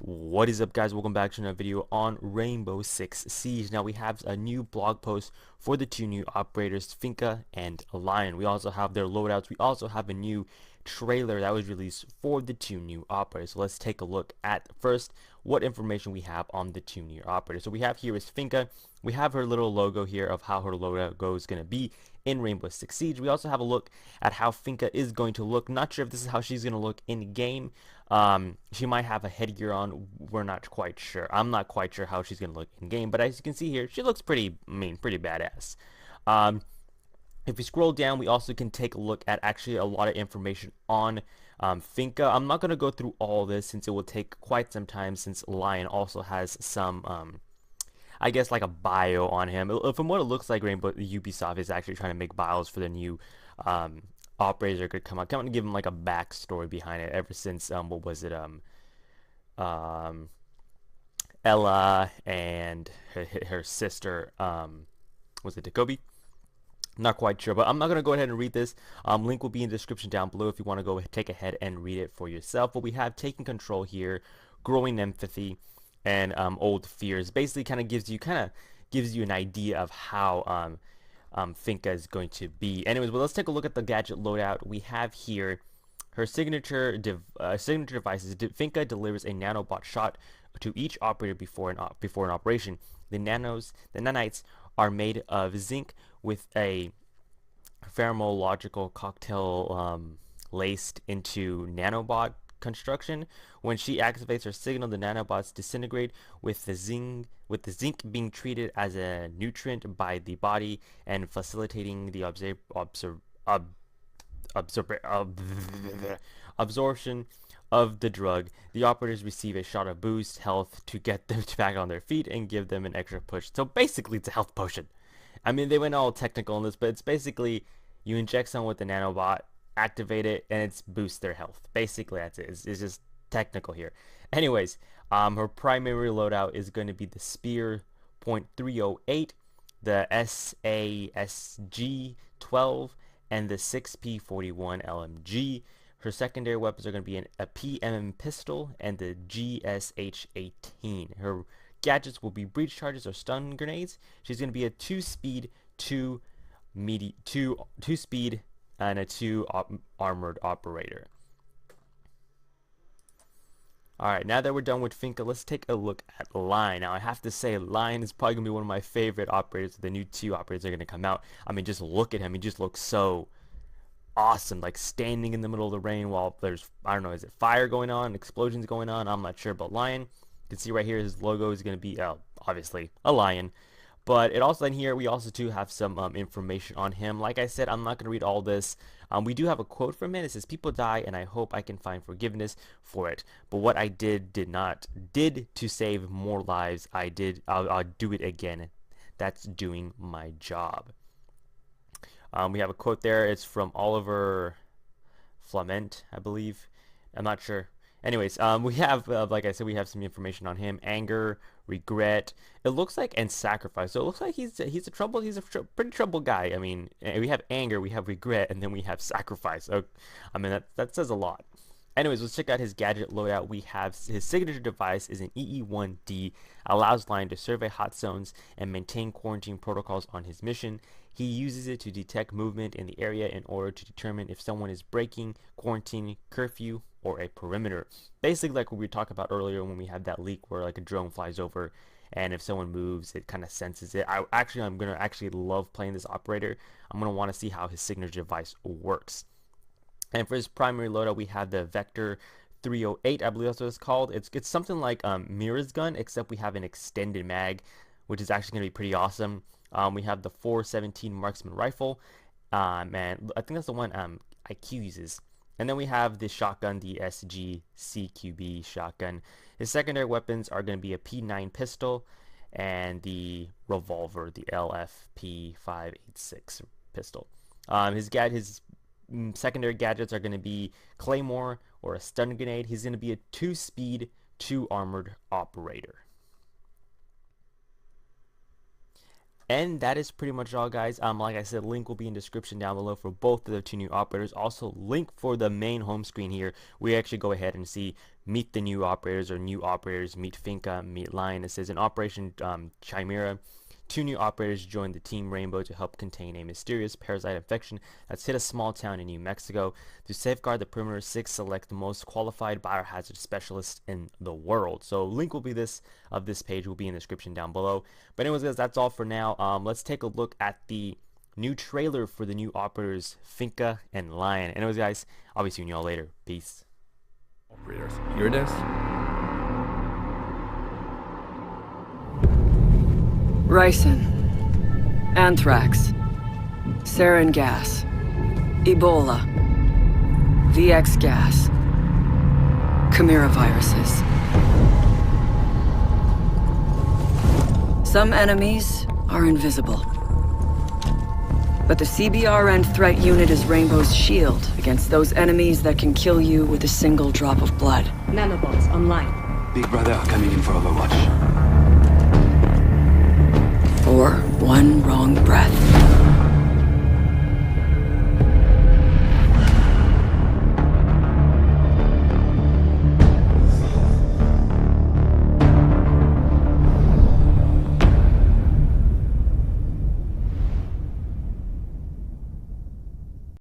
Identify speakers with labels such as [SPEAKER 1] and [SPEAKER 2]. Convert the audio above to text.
[SPEAKER 1] What is up, guys? Welcome back to another video on Rainbow Six Siege. Now we have a new blog post for the two new operators, Finka and Lion. We also have their loadouts. We also have a new trailer that was released for the two new operators. So let's take a look at first what information we have on the two new operators. So we have here is Finka. We have her little logo here of how her loadout goes going to be in Rainbow Six Siege. We also have a look at how Finka is going to look. Not sure if this is how she's going to look in game. She might have a headgear on. We're not quite sure. I'm not quite sure how she's going to look in game, but as you can see here, she looks pretty badass. Um, if we scroll down, we also can take a look at actually a lot of information on Finka. I'm not going to go through all this since it will take quite some time, since Lion also has some I guess like a bio on him. From what it looks like, Rainbow Ubisoft is actually trying to make bios for the new operators that could come out. Come and give him like a backstory behind it. Ever since what was it um Ella and her sister was it Jacoby? Not quite sure, but I'm not going to go ahead and read this. Link will be in the description down below if you want to go take ahead and read it for yourself. But we have taking control here, growing empathy, and old fears. Basically, kind of gives you an idea of how Finka is going to be. Anyways, well, let's take a look at the gadget loadout. We have here her signature devices. Finka delivers a nanobot shot to each operator before an operation. The nanites are made of zinc with a pharmacological cocktail laced into nanobot construction. When she activates her signal, the nanobots disintegrate with the zinc being treated as a nutrient by the body and facilitating the absorption of the drug. The operators receive a shot of boost health to get them back on their feet and give them an extra push. So basically, it's a health potion. I mean, they went all technical on this, but it's basically you inject someone with the nanobot, activate it, and it's boosts their health. Basically, that's it. It's just technical here. Anyways, her primary loadout is going to be the Spear .308, the SASG 12, and the 6P41 LMG. Her secondary weapons are going to be a PMM pistol and the GSH-18. Her gadgets will be breach charges or stun grenades. She's going to be a 2-speed, 2 speed, and a 2 armored operator. Alright, now that we're done with Finka, let's take a look at Lion. Now, I have to say, Lion is probably going to be one of my favorite operators. The new 2 operators are going to come out. I mean, just look at him. He just looks so awesome, like standing in the middle of the rain while there's, I don't know, is it fire going on, explosions going on? I'm not sure, but Lion, you can see right here, his logo is going to be, obviously, a lion. But it also in here, we also do have some information on him. Like I said, I'm not going to read all this. We do have a quote from it. It says, "People die, and I hope I can find forgiveness for it. But what I did to save more lives, I'll do it again. That's doing my job." We have a quote there. It's from Oliver Flament, I believe. I'm not sure. Anyways, we have, like I said, we have some information on him: anger, regret. It looks like, and sacrifice. So it looks like he's a pretty troubled guy. I mean, we have anger, we have regret, and then we have sacrifice. So, I mean, that says a lot. Anyways, let's check out his gadget loadout. We have his signature device is an EE-1D, allows Lion to survey hot zones and maintain quarantine protocols on his mission. He uses it to detect movement in the area in order to determine if someone is breaking quarantine, curfew, or a perimeter. Basically, like what we talked about earlier when we had that leak where like a drone flies over, and if someone moves, it kind of senses it. I'm gonna actually love playing this operator. I'm gonna want to see how his signature device works. And for his primary loadout, we have the Vector 308, I believe that's what it's called. It's something like Mira's gun, except we have an extended mag, which is actually going to be pretty awesome. We have the 417 Marksman Rifle, and I think that's the one IQ uses. And then we have the shotgun, the SG CQB shotgun. His secondary weapons are going to be a P9 pistol and the revolver, the LFP 586 pistol. His secondary gadgets are going to be Claymore or a stun grenade. He's going to be a 2-speed, 2 armored operator. And that is pretty much all, guys. Like I said, link will be in description down below for both of the two new operators. Also, link for the main home screen here. We actually go ahead and see meet the new operators, or new operators, meet Finka, meet Lion. It says in Operation Chimera, 2 new operators joined the Team Rainbow to help contain a mysterious parasite infection that's hit a small town in New Mexico. To safeguard the perimeter, 6 select the most qualified biohazard specialists in the world. So link will be this page will be in the description down below. But anyways, guys, that's all for now. Let's take a look at the new trailer for the new operators Finka and Lion. Anyways, guys, I'll be seeing you all later. Peace.
[SPEAKER 2] Operators, hear this?
[SPEAKER 3] Ricin, anthrax, sarin gas, Ebola, VX gas, Chimera viruses. Some enemies are invisible, but the CBRN threat unit is Rainbow's shield against those enemies that can kill you with a single drop of blood.
[SPEAKER 4] Nanobots online.
[SPEAKER 5] Big Brother coming in for Overwatch.